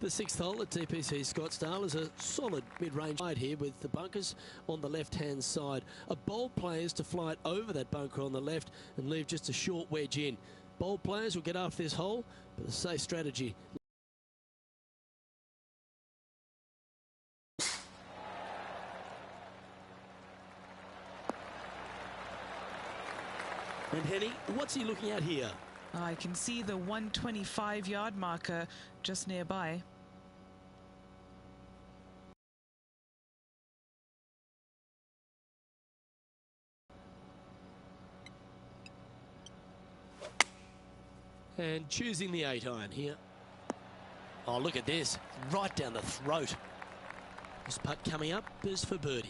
The sixth hole at TPC Scottsdale is a solid mid-range ride here with the bunkers on the left-hand side. A bold play is to fly it over that bunker on the left and leave just a short wedge in. Bold players will get off this hole, but a safe strategy. And Henny, what's he looking at here? I can see the 125-yard marker just nearby. And choosing the 8-iron here. Oh, look at this. Right down the throat. This putt coming up is for birdie.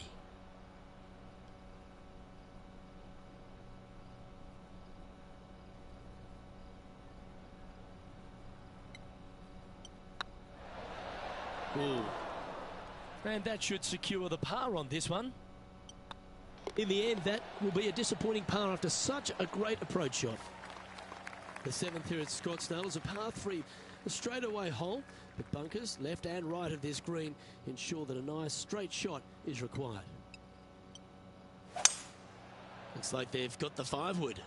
Ooh. And that should secure the par on this one. In the end, that will be a disappointing par after such a great approach shot. The seventh here at Scottsdale is a par 3, a straightaway hole, but bunkers left and right of this green ensure that a nice straight shot is required. Looks like they've got the 5-wood.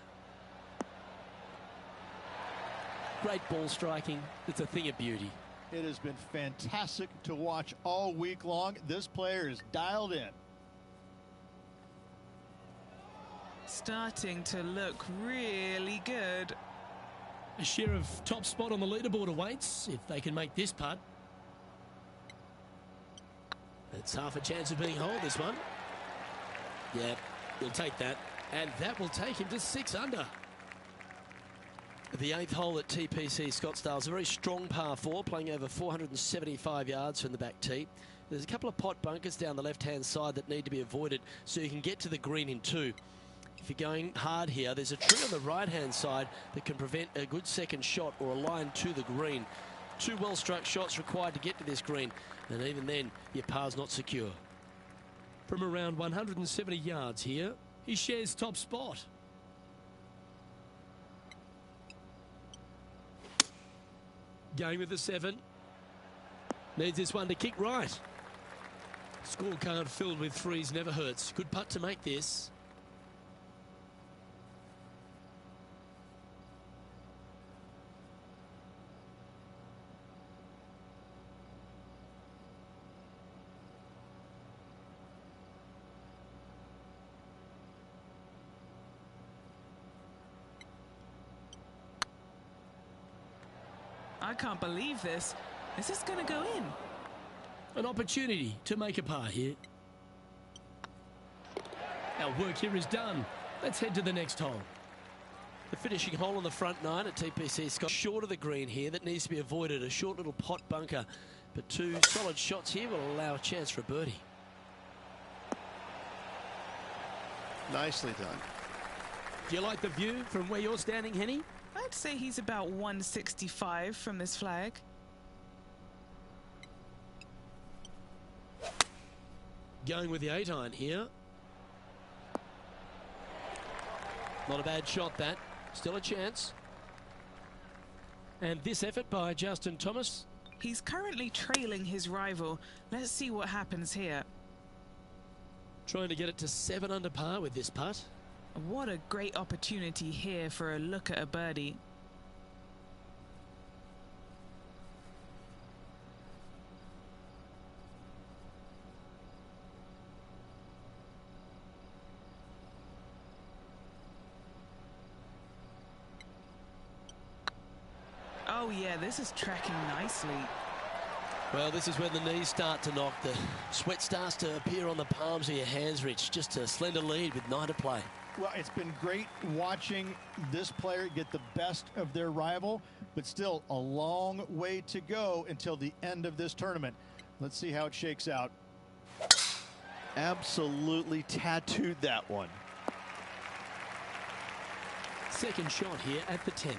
Great ball striking. It's a thing of beauty. It has been fantastic to watch all week long. This player is dialed in. Starting to look really good. A share of top spot on the leaderboard awaits if they can make this putt. It's half a chance of being holed, this one. Yeah, he'll take that. And that will take him to 6 under. The 8th hole at TPC Scottsdale is a very strong par 4, playing over 475 yards from the back tee. There's a couple of pot bunkers down the left-hand side that need to be avoided so you can get to the green in 2. If you're going hard here, there's a tree on the right-hand side that can prevent a good second shot or a line to the green. 2 well-struck shots required to get to this green, and even then, your par's not secure. From around 170 yards here, he shares top spot. Going with the 7. Needs this one to kick right. Scorecard filled with 3s never hurts. Good putt to make this. I can't believe this. Is this going to go in? An opportunity to make a par here. Our work here is done. Let's head to the next hole. The finishing hole on the front 9 at TPC Scott. Short of the green here that needs to be avoided. A short little pot bunker. But 2 solid shots here will allow a chance for a birdie. Nicely done. Do you like the view from where you're standing, Henny? I'd say he's about 165 from this flag. Going with the 8-iron here. Not a bad shot, that. Still a chance. And this effort by Justin Thomas. He's currently trailing his rival. Let's see what happens here. Trying to get it to 7 under par with this putt. What a great opportunity here for a look at a birdie. Oh yeah, this is tracking nicely. Well, this is when the knees start to knock. The sweat starts to appear on the palms of your hands, Rich. Just a slender lead with 9 to play. Well, it's been great watching this player get the best of their rival, but still a long way to go until the end of this tournament. Let's see how it shakes out. Absolutely tattooed that one. Second shot here at the 10th.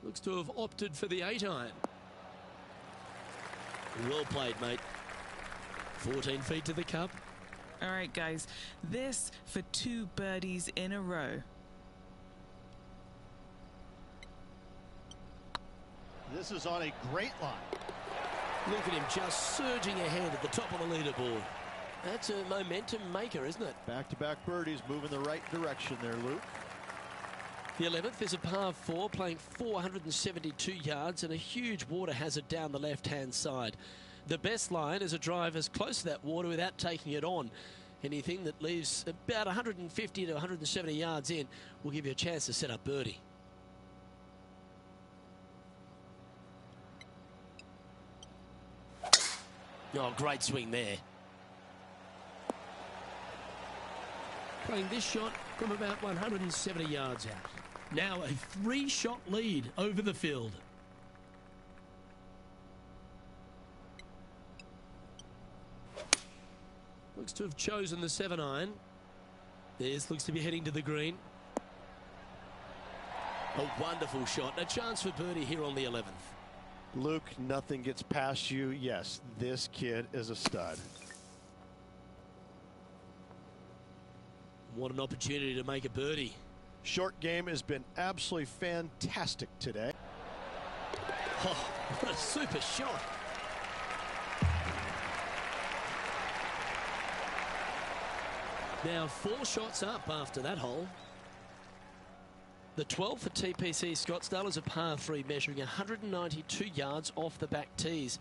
Looks to have opted for the 8-iron. Well played, mate. 14 feet to the cup. All right, guys, this for 2 birdies in a row. This is on a great line. Look at him just surging ahead at the top of the leaderboard. That's a momentum maker, isn't it? Back-to-back birdies, moving the right direction there, Luke. The 11th is a par 4, playing 472 yards and a huge water hazard down the left-hand side. The best line is a drive as close to that water without taking it on. Anything that leaves about 150 to 170 yards in will give you a chance to set up birdie. Oh, great swing there. Playing this shot from about 170 yards out. Now a 3-shot lead over the field. Looks to have chosen the 7-iron. This looks to be heading to the green. A wonderful shot. A chance for birdie here on the 11th. Luke, nothing gets past you. Yes, this kid is a stud. What an opportunity to make a birdie. Short game has been absolutely fantastic today. Oh, what a super shot. Now 4 shots up after that hole. The 12th for TPC Scottsdale is a par 3 measuring 192 yards off the back tees.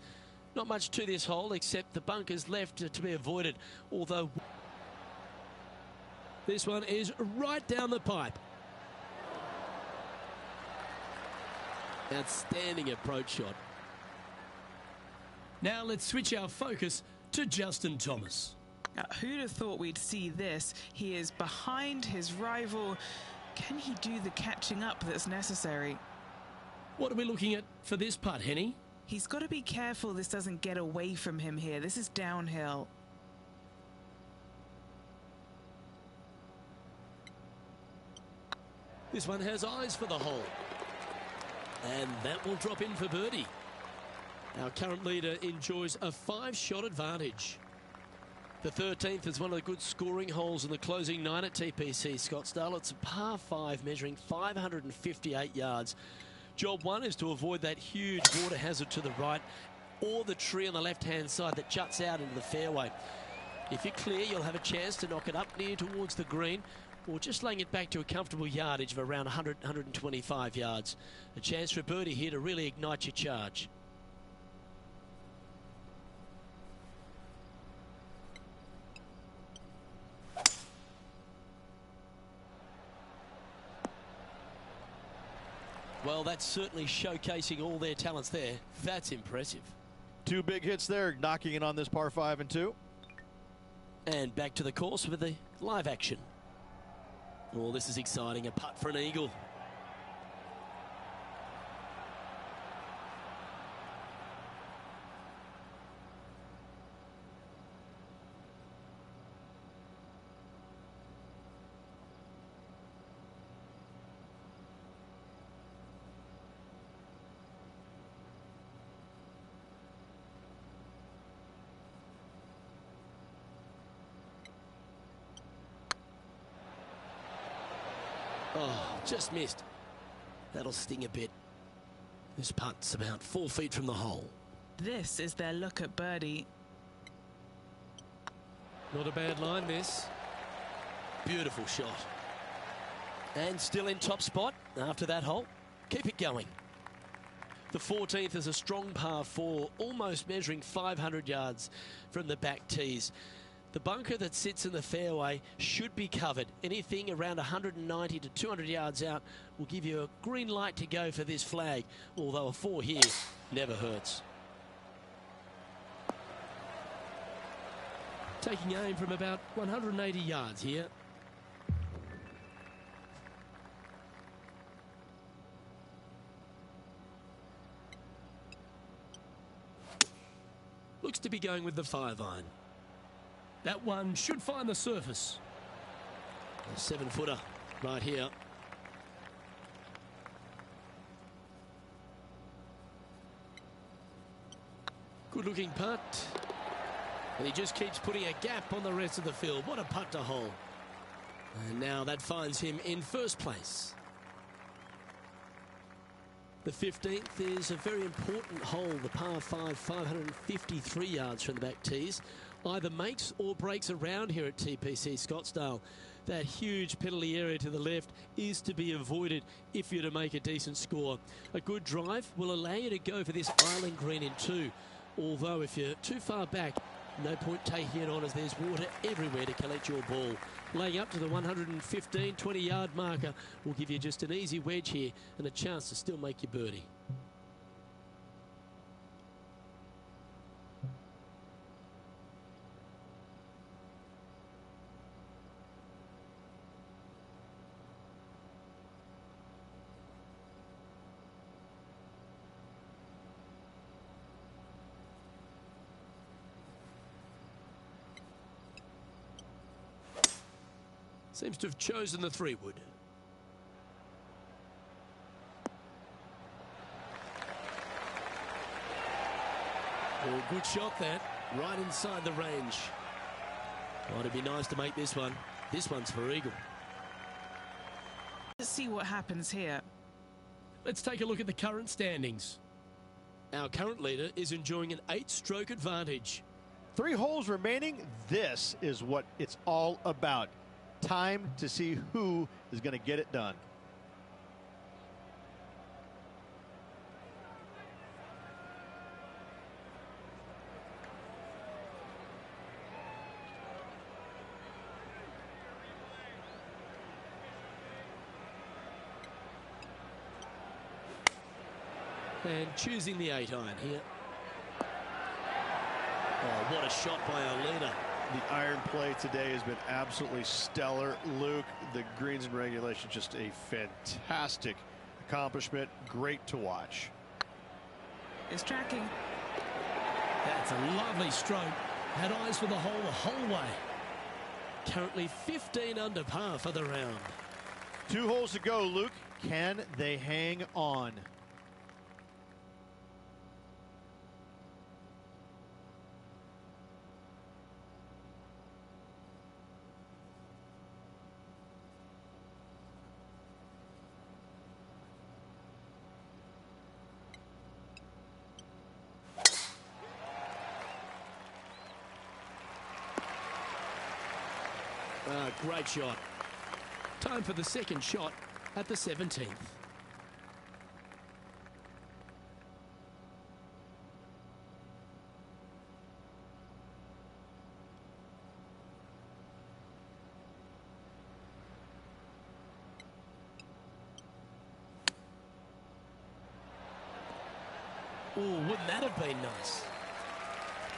Not much to this hole except the bunkers left to be avoided, although this one is right down the pipe. Outstanding approach shot. Now let's switch our focus to Justin Thomas. Who'd have thought we'd see this? He is behind his rival. Can he do the catching up that's necessary? What are we looking at for this putt, Henny? He's got to be careful this doesn't get away from him here. This is downhill. This one has eyes for the hole. And that will drop in for birdie. Our current leader enjoys a 5-shot advantage. The 13th is one of the good scoring holes in the closing 9 at TPC Scottsdale. It's a par 5 measuring 558 yards. Job 1 is to avoid that huge water hazard to the right or the tree on the left-hand side that juts out into the fairway. If you're clear, you'll have a chance to knock it up near towards the green or just laying it back to a comfortable yardage of around 100, 125 yards. A chance for a birdie here to really ignite your charge. Well, that's certainly showcasing all their talents there. That's impressive. 2 big hits there, knocking it on this par 5 and 2. And back to the course with the live action. Oh, this is exciting. A putt for an eagle. Oh, just missed. That'll sting a bit. This putt's about 4 feet from the hole. This is their look at birdie. Not a bad line, this. Beautiful shot. And still in top spot after that hole. Keep it going. The 14th is a strong par 4, almost measuring 500 yards from the back tees. The bunker that sits in the fairway should be covered. Anything around 190 to 200 yards out will give you a green light to go for this flag, although a 4 here never hurts. Taking aim from about 180 yards here. Looks to be going with the 5-iron. That one should find the surface. A 7-footer right here. Good looking putt. And he just keeps putting a gap on the rest of the field. What a putt to hole. And now that finds him in first place. The 15th is a very important hole, the par 5, 553 yards from the back tees. Either makes or breaks around here at TPC Scottsdale. That huge penalty area to the left is to be avoided if you're to make a decent score. A good drive will allow you to go for this island green in 2. Although if you're too far back, no point taking it on as there's water everywhere to collect your ball. Laying up to the 115, 20-yard marker will give you just an easy wedge here and a chance to still make your birdie. Seems to have chosen the 3-wood. Oh, good shot that. Right inside the range. Oh, it'd be nice to make this one. This one's for eagle. Let's see what happens here. Let's take a look at the current standings. Our current leader is enjoying an 8-stroke advantage. 3 holes remaining. This is what it's all about. Time to see who is going to get it done. And choosing the 8-iron here. Oh, what a shot by our leader. The iron play today has been absolutely stellar. Luke, the greens and regulation, just a fantastic accomplishment. Great to watch. It's tracking. That's a lovely stroke. Had eyes for the whole way. Currently 15 under par for the round. 2 holes to go, Luke. Can they hang on? Great shot. Time for the second shot at the 17th. Oh, wouldn't that have been nice?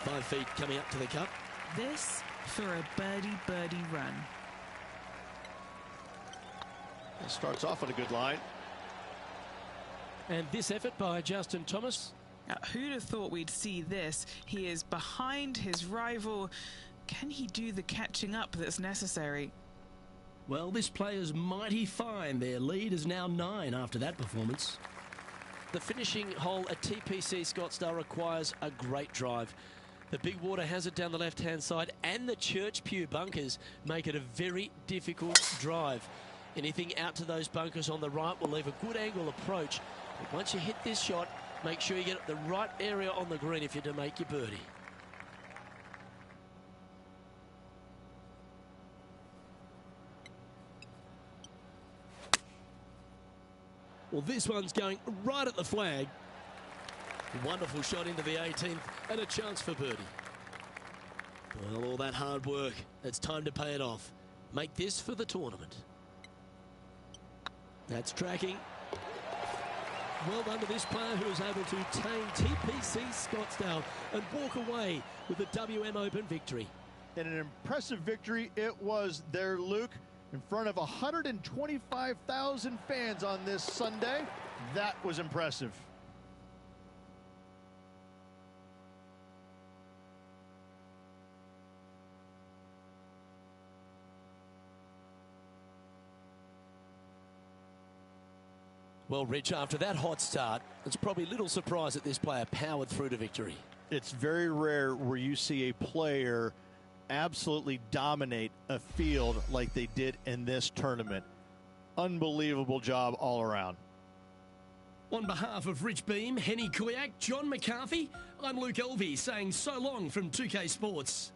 5 feet coming up to the cup. This for a birdie run. It starts off on a good line. And this effort by Justin Thomas. Now, who'd have thought we'd see this? He is behind his rival. Can he do the catching up that's necessary? Well, this player's mighty fine. Their lead is now 9 after that performance. The finishing hole at TPC Scottsdale requires a great drive. The big water hazard down the left-hand side and the Church Pew bunkers make it a very difficult drive. Anything out to those bunkers on the right will leave a good angle approach. But once you hit this shot, make sure you get the right area on the green if you're to make your birdie. Well, this one's going right at the flag. Wonderful shot into the 18th and a chance for birdie. Well, all that hard work, it's time to pay it off. Make this for the tournament. That's tracking. Well done to this player who was able to tame TPC Scottsdale and walk away with the WM Open victory. And an impressive victory it was there, Luke, in front of 125,000 fans on this Sunday. That was impressive. Well, Rich, after that hot start, it's probably little surprise that this player powered through to victory. it's very rare where you see a player absolutely dominate a field like they did in this tournament. Unbelievable job all around. On behalf of Rich Beam, Henny Kuyak, John McCarthy, I'm Luke Elvey saying so long from 2K Sports.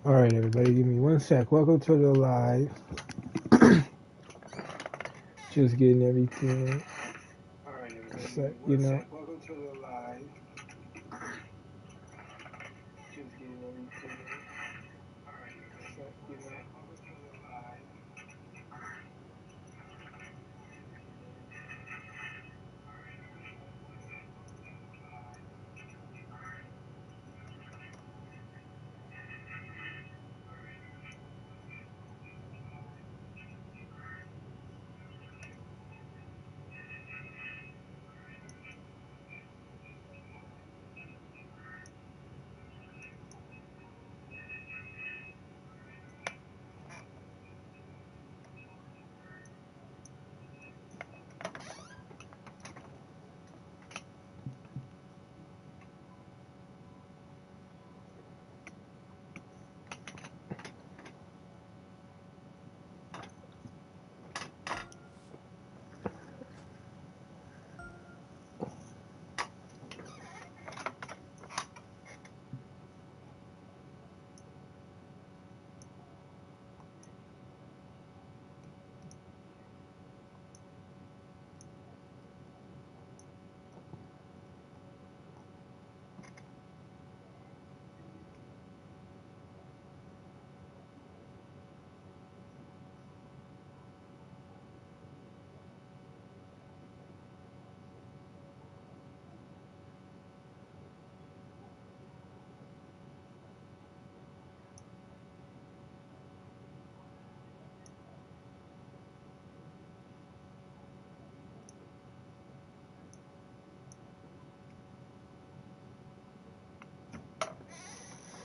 All right, everybody, give me 1 sec. Welcome to the live. Just getting everything. All right, everybody, set, you know. Welcome to the live. Just getting everything. All right, set, you know. Welcome to the live.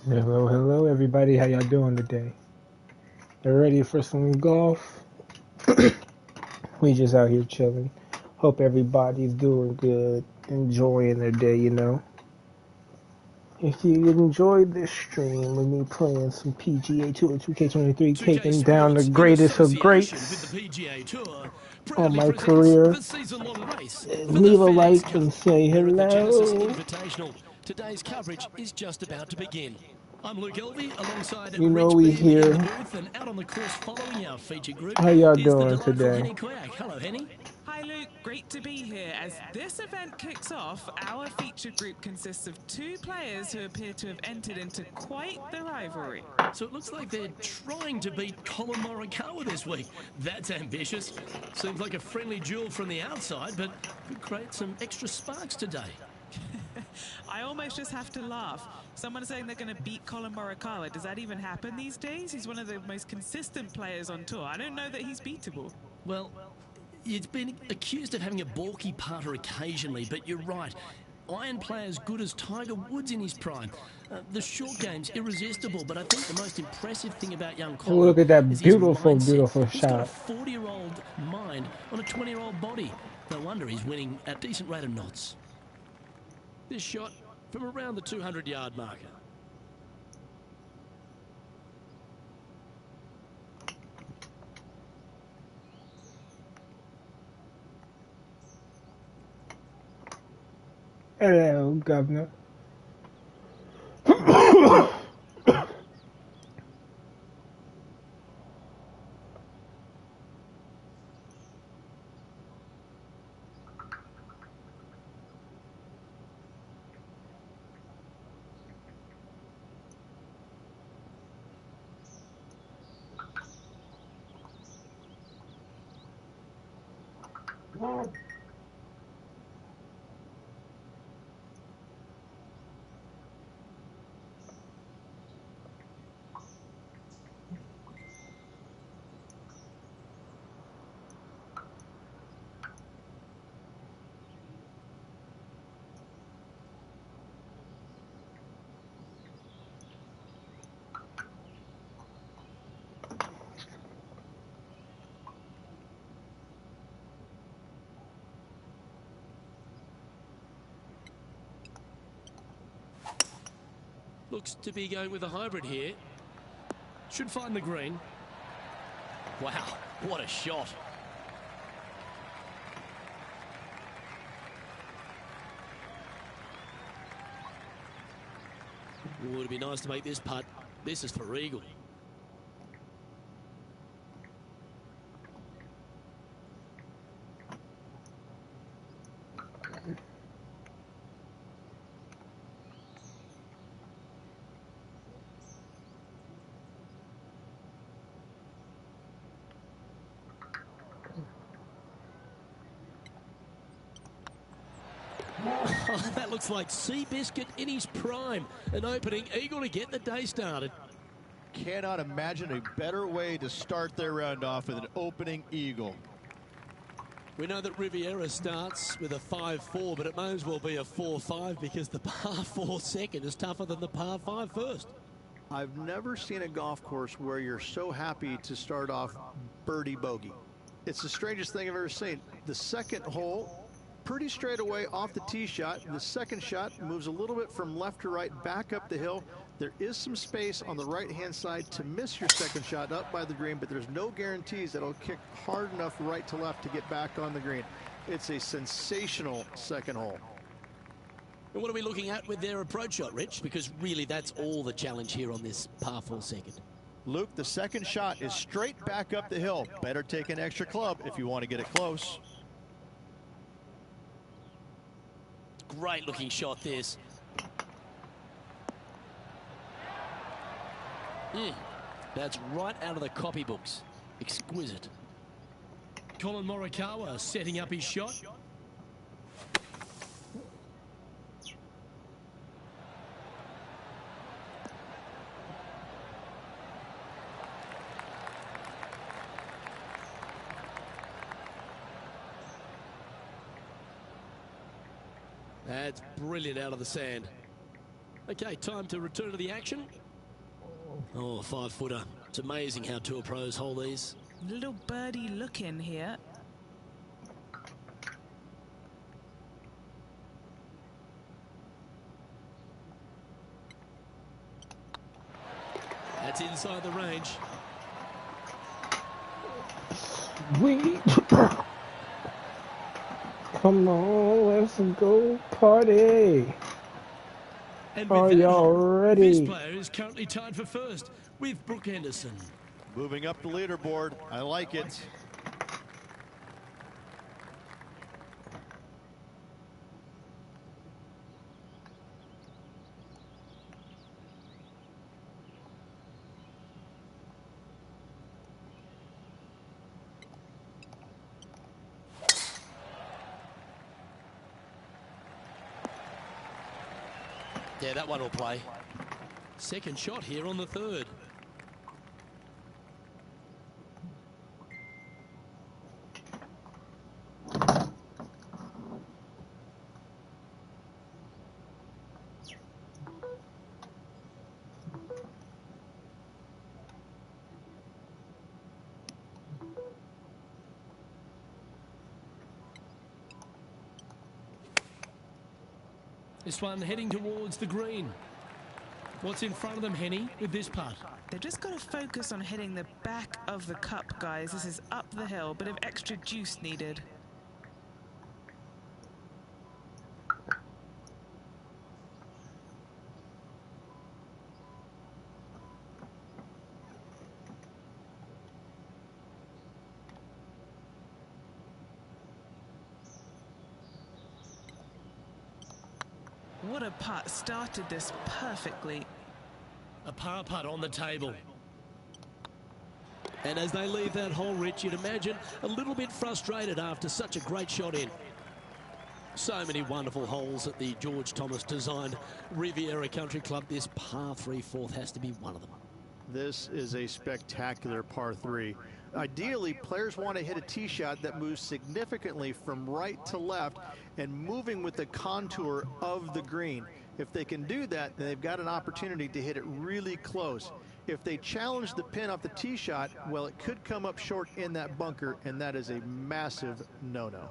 Hello, hello, everybody. How y'all doing today? You ready for some golf? We just out here chilling. Hope everybody's doing good, enjoying their day, you know. If you enjoyed this stream with me playing some PGA Tour 2K23, taking down the greatest of greats with the PGA Tour, on proudly my presents career, the season-long race for the leave a FedEx like Cup. and say Here at the Genesis hello. Invitational, today's coverage is just about to begin. I'm Luke Elvey, alongside You know Reg we Beam in here. the booth, and out on the course following our feature group How y'all is the doing delightful today? Henny Quack. Hello, Henny. Hi Luke, great to be here. As this event kicks off, our feature group consists of 2 players who appear to have entered into quite the rivalry. So it looks like they're trying to beat Colin Morikawa this week. That's ambitious. Seems like a friendly duel from the outside, but could create some extra sparks today. I almost just have to laugh. Someone saying they're going to beat Colin Morikawa. Does that even happen these days? He's one of the most consistent players on tour. I don't know that he's beatable. Well, it's been accused of having a balky putter occasionally, but you're right. Iron play as good as Tiger Woods in his prime. The short game's irresistible, but I think the most impressive thing about young Colin Look at that is his beautiful, mindset. beautiful He's got a shot. 40-year-old mind on a 20-year-old body. No wonder he's winning at a decent rate of knots. This shot from around the 200-yard marker. Hello, Governor. Looks to be going with a hybrid here. Should find the green. Wow, what a shot. Would it be nice to make this putt? This is for eagle. Oh, that looks like Seabiscuit in his prime. An opening eagle to get the day started. Cannot imagine a better way to start their round off with an opening eagle. We know that Riviera starts with a 5-4, but it may as well be a 4-5 because the par 4 second is tougher than the par 5 first. I've never seen a golf course where you're so happy to start off birdie bogey. It's the strangest thing I've ever seen. The second hole, pretty straight away off the tee shot. The second shot moves a little bit from left to right, back up the hill. There is some space on the right-hand side to miss your second shot up by the green, but there's no guarantees that it'll kick hard enough right to left to get back on the green. It's a sensational second hole. And what are we looking at with their approach shot, Rich? Because really that's all the challenge here on this par 4 second. Luke, the second shot is straight back up the hill. Better take an extra club if you want to get it close. Great looking shot this. That's right out of the copybooks. Exquisite. Colin Morikawa setting up his shot. That's brilliant out of the sand. Okay, time to return to the action. Oh, 5-footer. It's amazing how tour pros hold these. Little birdie look in here. That's inside the range. Sweet. Come on, let's go party. And Are y'all ready? This player is currently tied for first with Brooke Henderson. Moving up the leaderboard. I like it. Yeah, that one will play. Second shot here on the third. This one heading towards the green. What's in front of them, Henny, with this putt? They've just got to focus on hitting the back of the cup, guys. This is up the hill, bit of extra juice needed. What a putt. Started this perfectly. A par putt on the table. And as they leave that hole, Rich, you'd imagine a little bit frustrated after such a great shot in. So many wonderful holes at the George Thomas designed Riviera Country Club. This par 3 fourth has to be one of them. This is a spectacular par 3. Ideally, players want to hit a tee shot that moves significantly from right to left and moving with the contour of the green. If they can do that, then they've got an opportunity to hit it really close. If they challenge the pin off the tee shot, well, it could come up short in that bunker, and that is a massive no-no.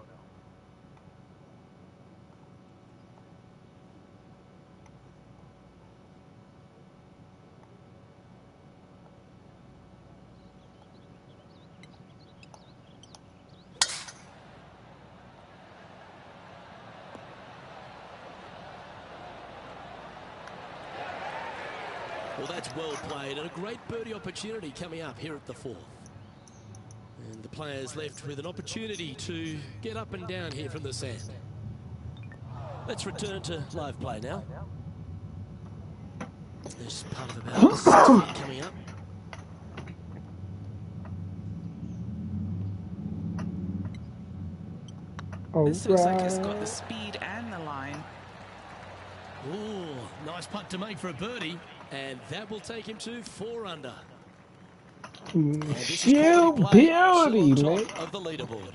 Well, that's well played, and a great birdie opportunity coming up here at the 4th. And the players left with an opportunity to get up and down here from the sand. Let's return to live play now. There's part of about 6 feet coming up. This looks like it's got the speed and the line. Ooh, nice putt to make for a birdie, and that will take him to 4 under. Sheer beauty, man. Of the leaderboard.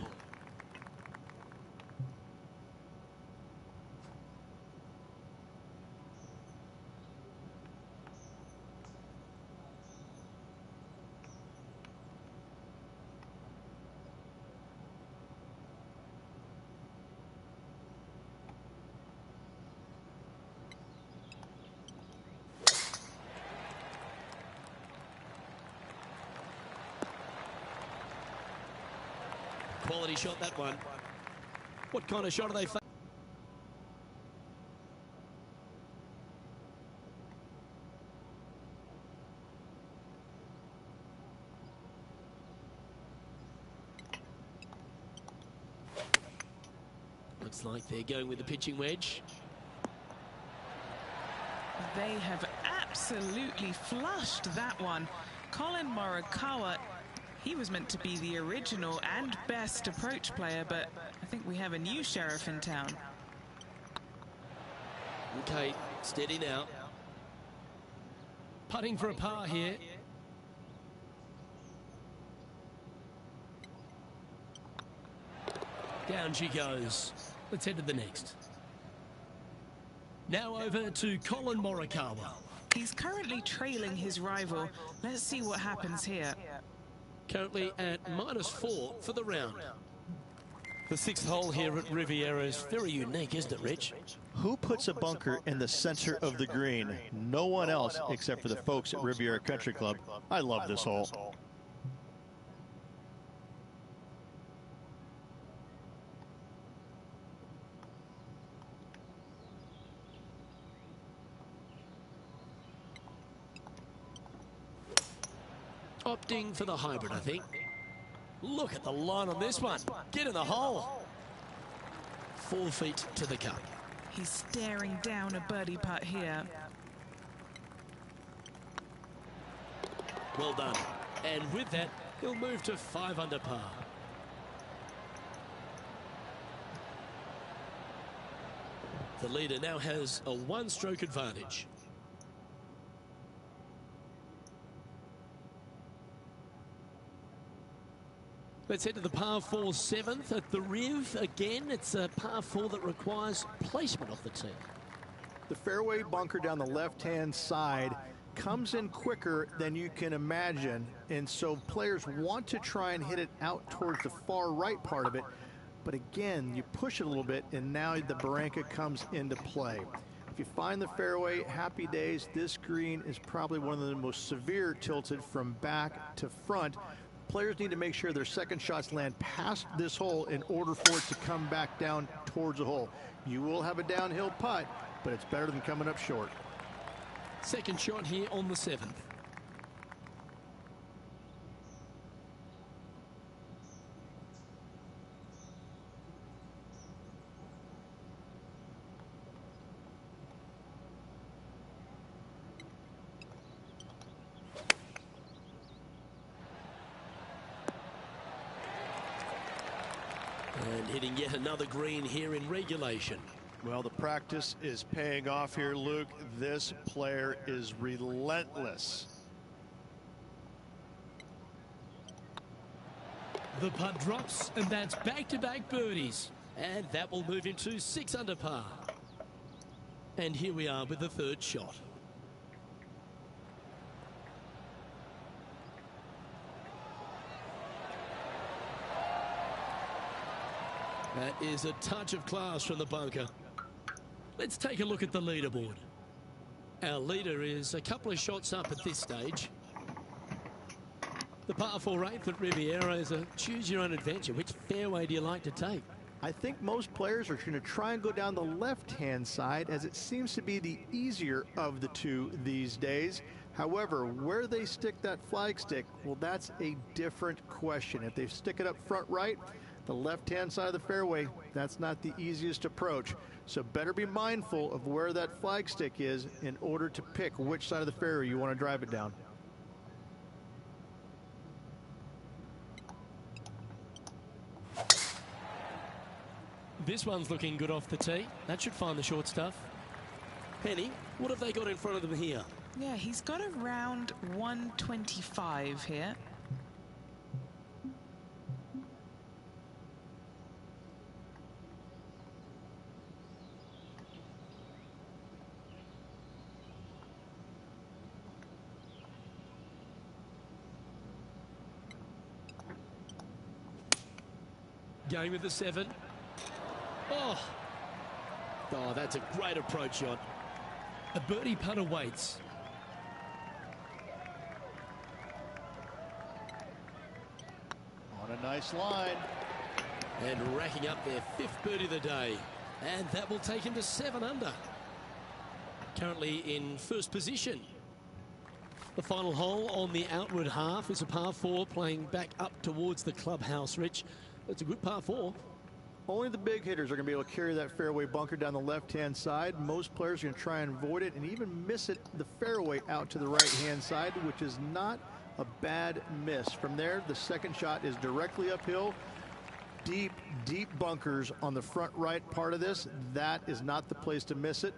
Quality shot, that one. What kind of shot are they? Looks like they're going with the pitching wedge. They have absolutely flushed that one. Colin Morikawa, he was meant to be the original and best approach player, but I think we have a new sheriff in town. Okay, steady now. Putting for a par here. Down she goes. Let's head to the next. Now over to Colin Morikawa. He's currently trailing his rival. Let's see what happens here. Currently at -4 for the round. The 6th hole here at Riviera is very unique, isn't it, Rich? Who puts a bunker in the center of the green? No one else except for the folks at Riviera Country Club. I love this hole. Opting for the hybrid, I think. Look at the line on this one. Get in the hole. 4 feet to the cup. He's staring down a birdie putt here. Well done. And with that, he'll move to 5 under par. The leader now has a 1-stroke advantage. Let's head to the par 4 7th at the Riv. Again, it's a par 4 that requires placement of the tee. The fairway bunker down the left-hand side comes in quicker than you can imagine, and so players want to try and hit it out towards the far right part of it. But again, you push it a little bit, and now the barranca comes into play. If you find the fairway, happy days. This green is probably one of the most severe tilted from back to front. Players need to make sure their second shots land past this hole in order for it to come back down towards the hole. You will have a downhill putt, but it's better than coming up short. Second shot here on the 7th. And hitting yet another green here in regulation. Well, the practice is paying off here, Luke. This player is relentless. The putt drops, and that's back-to-back birdies. And that will move him to 6 under par. And here we are with the 3rd shot. That is a touch of class from the bunker. Let's take a look at the leaderboard. Our leader is a couple of shots up at this stage. The par 4 8th at Riviera is a choose your own adventure. Which fairway do you like to take? I think most players are going to try and go down the left-hand side, as it seems to be the easier of the two these days. However, where they stick that flag stick, well, that's a different question. If they stick it up front right, the left-hand side of the fairway, that's not the easiest approach. So better be mindful of where that flag stick is in order to pick which side of the fairway you want to drive it down. This one's looking good off the tee. That should find the short stuff. Penny, what have they got in front of them here? Yeah, he's got around 125 here. Going with the 7. Oh, that's a great approach shot. A birdie putt awaits. On a nice line. And racking up their 5th birdie of the day. And that will take him to 7 under. Currently in first position. The final hole on the outward half is a par 4 playing back up towards the clubhouse, Rich. It's a good par 4. Only the big hitters are going to be able to carry that fairway bunker down the left-hand side. Most players are going to try and avoid it and even miss it the fairway out to the right-hand side, which is not a bad miss. From there, the second shot is directly uphill. Deep, deep bunkers on the front right part of this. That is not the place to miss it.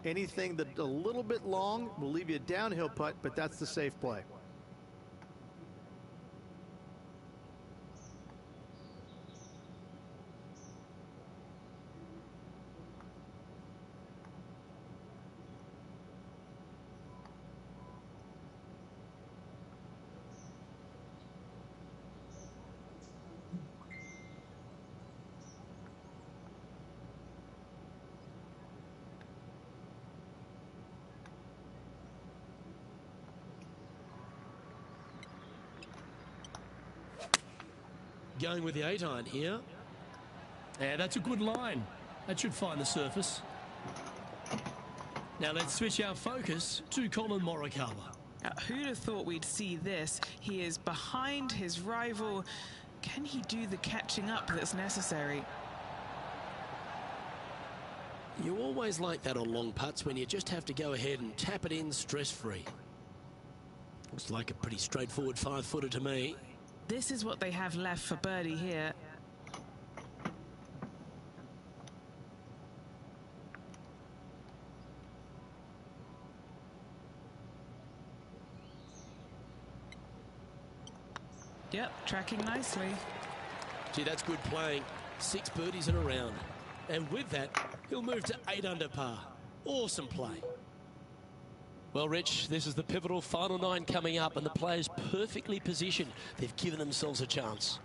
Anything that's a little bit long will leave you a downhill putt, but that's the safe play. Going with the 8-iron here. Yeah, that's a good line. That should find the surface. Now let's switch our focus to Colin Morikawa. Who'd have thought we'd see this? He is behind his rival. Can he do the catching up that's necessary? You always like that on long putts when you just have to go ahead and tap it in stress-free. Looks like a pretty straightforward 5-footer to me. This is what they have left for birdie here. Yep, tracking nicely. Gee, that's good playing. 6 birdies in a round. And with that, he'll move to 8 under par. Awesome play. Well, Rich, this is the pivotal final 9 coming up, and the players perfectly positioned. They've given themselves a chance.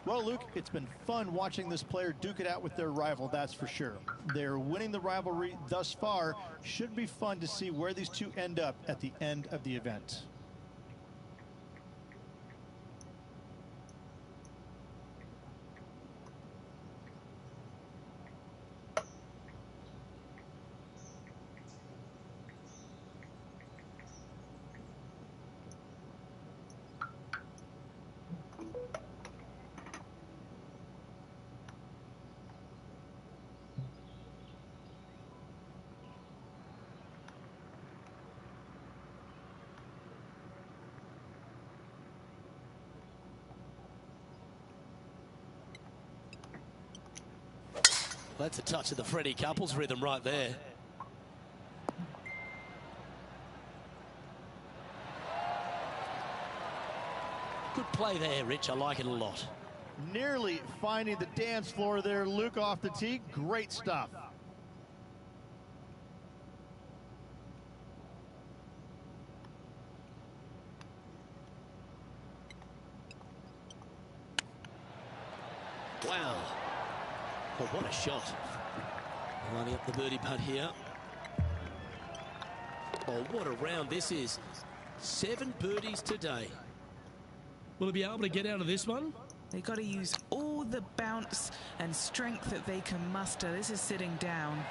Well, Luke, it's been fun watching this player duke it out with their rival, that's for sure. They're winning the rivalry thus far. Should be fun to see where these two end up at the end of the event. That's a touch of the Freddie Couples rhythm right there. Good play there, Rich. I like it a lot. Nearly finding the dance floor there, Luke, off the tee. Great stuff. Wow. Oh, what a shot. Lining up the birdie putt here. Oh, what a round this is. 7 birdies today. Will he be able to get out of this one? They got to use all the bounce and strength that they can muster. This is sitting down.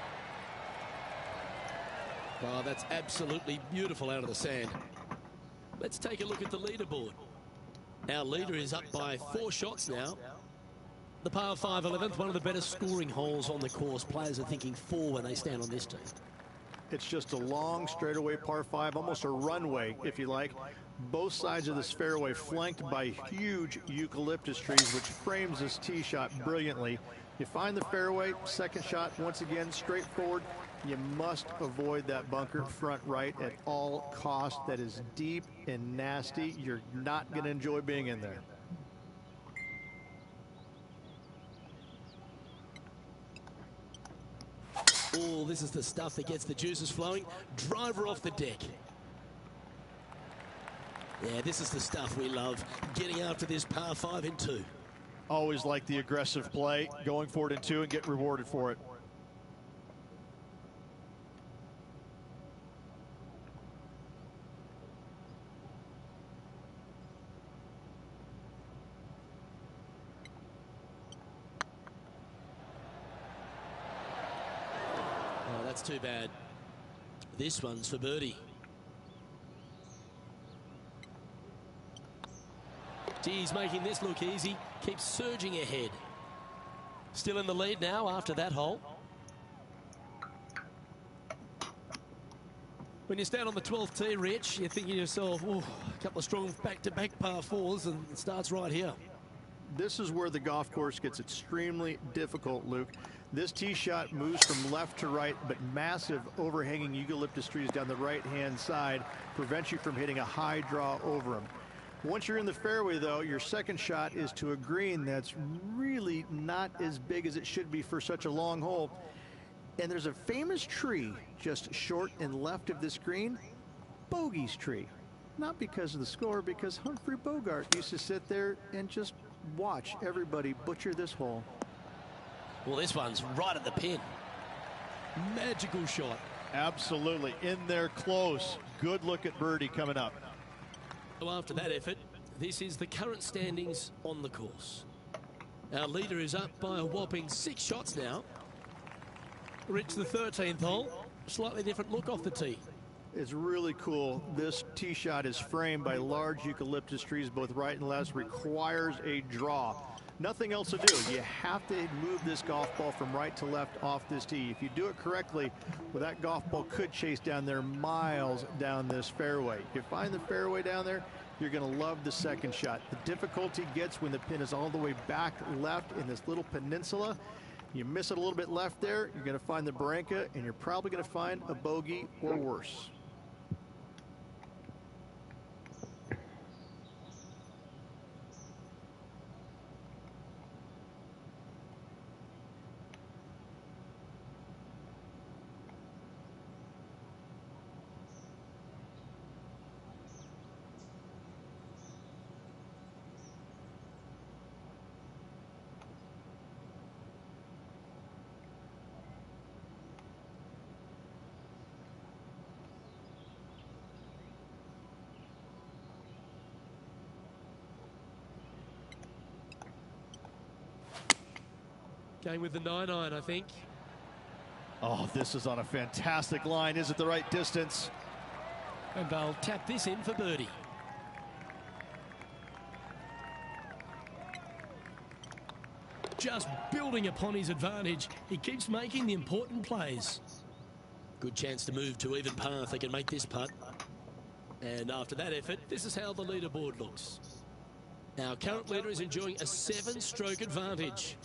Oh, that's absolutely beautiful out of the sand. Let's take a look at the leaderboard. Our leader is up by 4 shots now. The par 5 11th, one of the better scoring holes on the course. Players are thinking 4 when they stand on this tee. It's just a long straightaway par 5, almost a runway, if you like. Both sides of this fairway flanked by huge eucalyptus trees, which frames this tee shot brilliantly. You find the fairway, second shot, once again, straightforward. You must avoid that bunker front right at all costs. That is deep and nasty. You're not going to enjoy being in there. Oh, this is the stuff that gets the juices flowing. Driver off the deck. Yeah, this is the stuff we love. Getting after this par 5 in 2. Always like the aggressive play, going for it in 2 and get rewarded for it. Oh, that's too bad. This one's for birdie. He's making this look easy. Keeps surging ahead. Still in the lead now after that hole. When you stand on the 12th tee, Rich, you're thinking to yourself, oh, a couple of strong back-to-back par 4s, and it starts right here. This is where the golf course gets extremely difficult, Luke. This tee shot moves from left to right, but massive overhanging eucalyptus trees down the right-hand side prevent you from hitting a high draw over them. Once you're in the fairway, though, your second shot is to a green that's really not as big as it should be for such a long hole. And there's a famous tree just short and left of this green, Bogey's tree. Not because of the score, because Humphrey Bogart used to sit there and just watch everybody butcher this hole. Well, this one's right at the pin. Magical shot. Absolutely. In there close. Good look at birdie coming up. So after that effort, this is the current standings on the course. Our leader is up by a whopping 6 shots now. Rich, the 13th hole, slightly different look off the tee. It's really cool. This tee shot is framed by large eucalyptus trees, both right and left, requires a draw. Nothing else to do. You have to move this golf ball from right to left off this tee. If you do it correctly, well, that golf ball could chase down there miles down this fairway. If you find the fairway down there, you're going to love the second shot. The difficulty gets when the pin is all the way back left in this little peninsula. You miss it a little bit left there, you're going to find the barranca, and you're probably going to find a bogey or worse. Going with the 9-iron, I think. Oh, this is on a fantastic line. Is it the right distance? And they'll tap this in for birdie. Just building upon his advantage. He keeps making the important plays. Good chance to move to even par if they can make this putt. And after that effort, this is how the leaderboard looks. Our current leader is enjoying a 7-stroke advantage.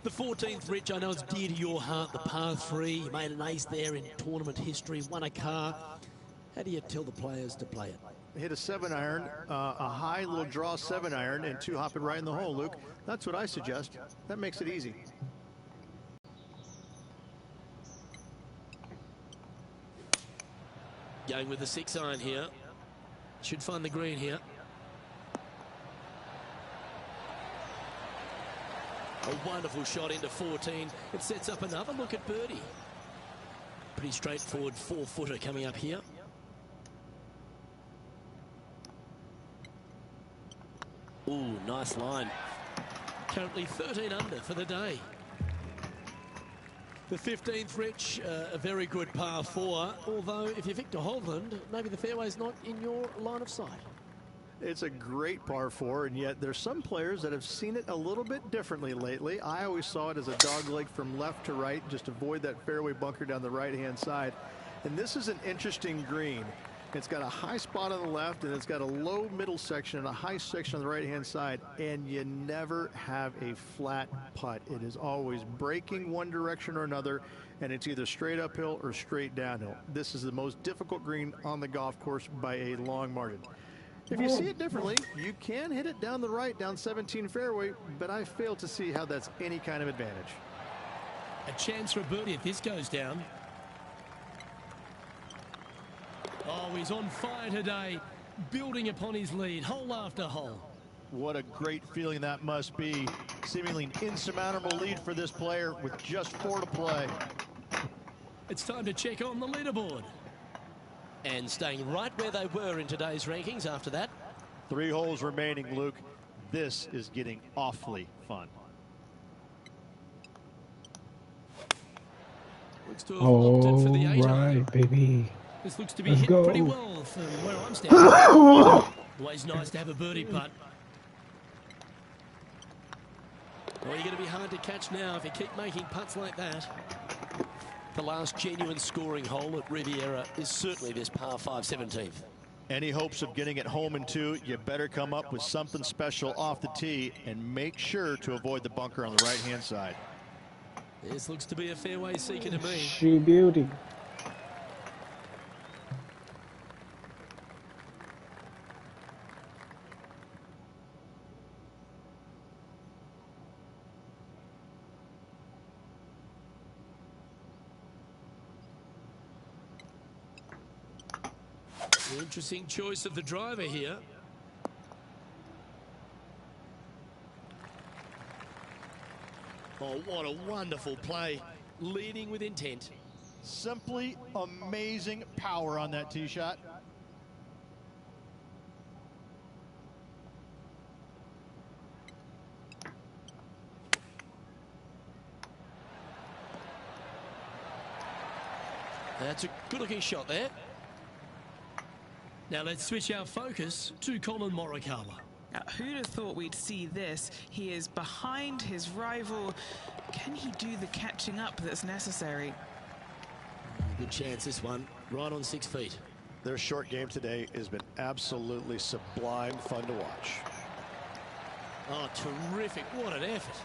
The 14th, Rich, I know it's dear to your heart, the par 3. You made an ace there in tournament history, won a car. How do you tell the players to play it? Hit a 7-iron, a high little draw 7-iron, and 2 hop it right in the hole, Luke. That's what I suggest. That makes it easy. Going with the 6-iron here. Should find the green here. A wonderful shot into 14. It sets up another look at birdie. Pretty straightforward 4-footer coming up here. Ooh, nice line. Currently 13 under for the day. The 15th, Rich, a very good par 4. Although, if you're Victor Hovland, maybe the fairway's not in your line of sight. It's a great par 4, and yet there's some players that have seen it a little bit differently lately. I always saw it as a dog leg from left to right, just avoid that fairway bunker down the right-hand side. And this is an interesting green. It's got a high spot on the left, and it's got a low middle section and a high section on the right-hand side, and you never have a flat putt. It is always breaking one direction or another, and it's either straight uphill or straight downhill. This is the most difficult green on the golf course by a long margin. If you see it differently, you can hit it down the right, down 17 fairway, but I fail to see how that's any kind of advantage. A chance for a birdie if this goes down. Oh, he's on fire today, building upon his lead, hole after hole. What a great feeling that must be. Seemingly an insurmountable lead for this player with just 4 to play. It's time to check on the leaderboard. And staying right where they were in today's rankings after that. 3 holes remaining, Luke. This is getting awfully fun. Looks to have opted for the 8. Right, baby. This looks to be Let's hit go. pretty well from where I'm standing. Always nice to have a birdie putt. Well, you're going to be hard to catch now if you keep making putts like that. The last genuine scoring hole at Riviera is certainly this par 5 17th. Any hopes of getting it home in 2, you better come up with something special off the tee and make sure to avoid the bunker on the right-hand side. This looks to be a fairway seeker to me. Shoe beauty. Interesting choice of the driver here. Oh, what a wonderful play. Leading with intent. Simply amazing power on that tee shot. That's a good-looking shot there. Now let's switch our focus to Colin Morikawa. Now, who'd have thought we'd see this? He is behind his rival. Can he do the catching up that's necessary? Good chance this one, right on 6 feet. Their short game today has been absolutely sublime fun to watch. Oh, terrific. What an effort.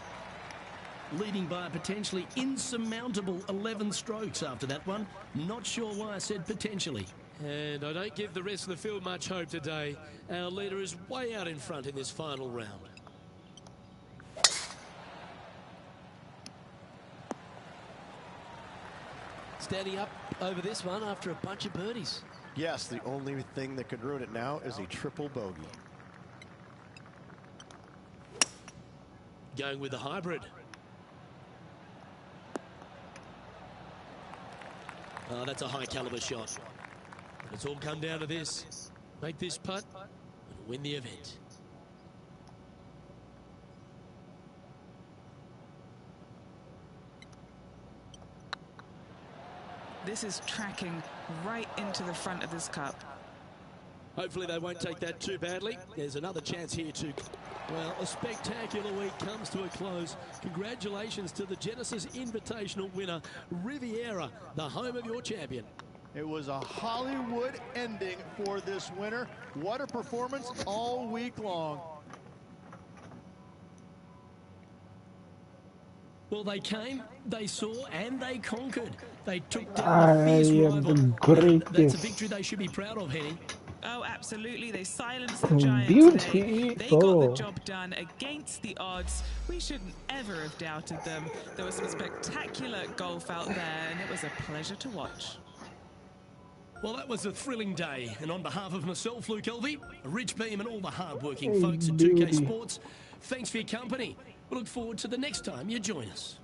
Leading by a potentially insurmountable 11 strokes after that one. Not sure why I said potentially. And I don't give the rest of the field much hope today. Our leader is way out in front in this final round. Standing up over this one after a bunch of birdies. Yes, the only thing that could ruin it now is a triple bogey. Going with the hybrid. Oh, that's a high caliber shot. It's all come down to this. Make this putt and win the event. This is tracking right into the front of this cup. Hopefully they won't take that too badly. There's another chance here too. Well, a spectacular week comes to a close. Congratulations to the Genesis Invitational winner, Riviera, the home of your champion. It was a Hollywood ending for this winner. What a performance all week long. Well, they came, they saw, and they conquered. They took down a fierce rival. That's a victory they should be proud of, Henny. Oh, absolutely. They silenced the Giants today. They got the job done against the odds. We shouldn't ever have doubted them. There was some spectacular golf out there, and it was a pleasure to watch. Well, that was a thrilling day. And on behalf of myself, Luke Elvey, Rich Beam, and all the hard-working folks at 2K Sports, thanks for your company. We look forward to the next time you join us.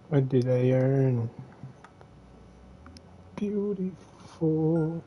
What did I earn? beautiful.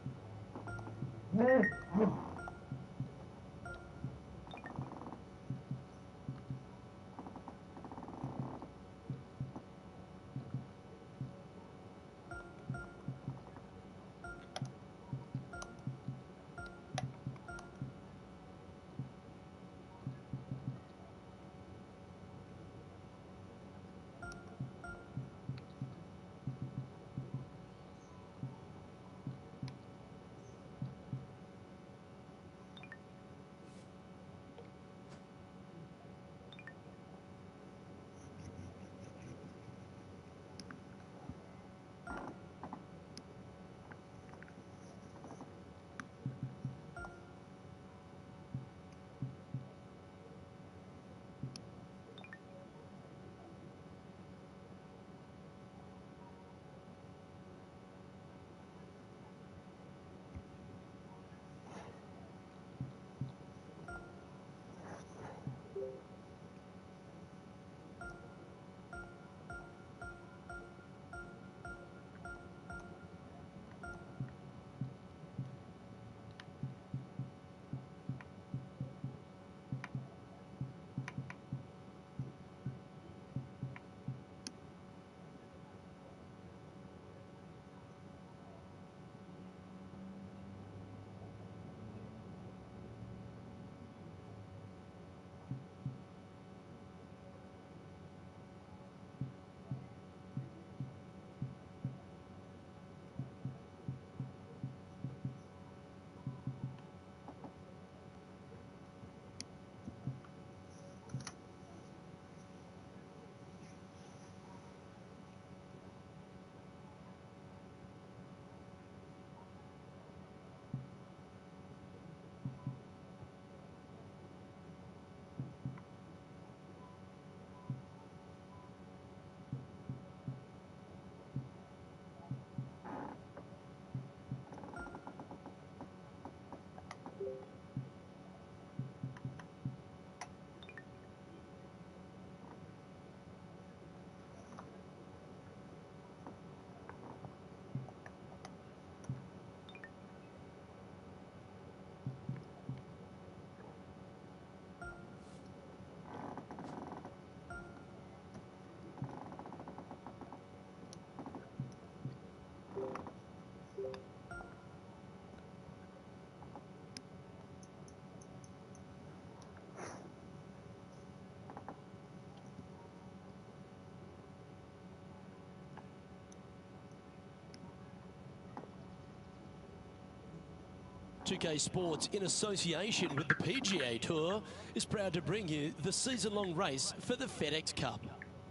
PGA Sports, in association with the PGA Tour, is proud to bring you the season-long race for the FedEx Cup.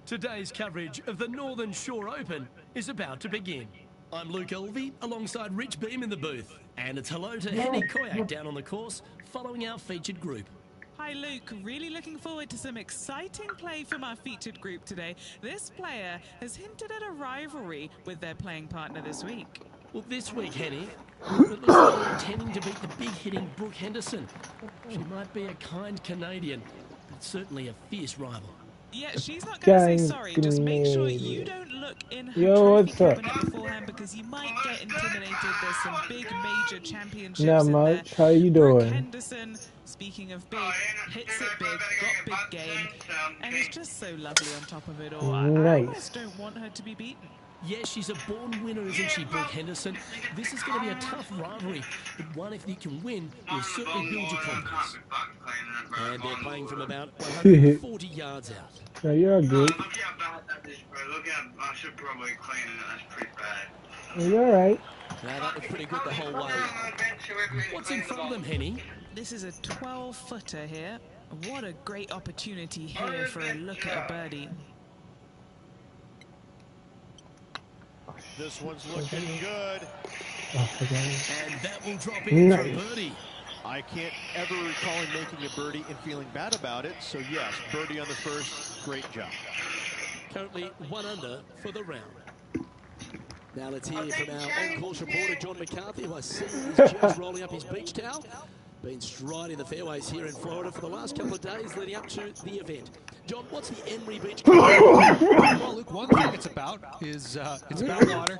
Today's coverage of the Northern Shore Open is about to begin. I'm Luke Elvey, alongside Rich Beam in the booth. And it's hello to Henny Koyak down on the course, following our featured group. Hi Luke, really looking forward to some exciting play from our featured group today. This player has hinted at a rivalry with their playing partner this week. Well, this week, Henny, it looks like they're intending to beat the big-hitting Brooke Henderson. She might be a kind Canadian, but certainly a fierce rival. Yeah, she's not going to say sorry. Just make sure you don't look in her trophy cabinet beforehand, because you might get intimidated. There's some big major championships Not in much. there. How you doing? Brooke Henderson, speaking of big, hits it big, got big game, and is just so lovely on top of it all. I almost don't want her to be beaten. Yes, she's a born winner, isn't she, Brooke Henderson? This is going to be a tough rivalry, but one, if you can win, will certainly build your confidence. And they're playing from about 140 yards out. No, you're good. Look how bad that is, bro. Look how I should probably clean it. That's pretty bad. You're alright. Now, that was pretty good the whole way. What's in front of them, Henny? This is a 12-footer here. What a great opportunity here for a look at a birdie. This one's looking good. And that will drop in for a birdie. I can't ever recall him making a birdie and feeling bad about it. So yes, birdie on the first, great job. Currently 1 under for the round. Now let's hear from our on-course reporter, John McCarthy, who I see is just rolling up his beach towel. Been striding the fairways here in Florida for the last couple of days leading up to the event. John, what's the Emery Beach? Well, Luke, one thing it's about is it's about water.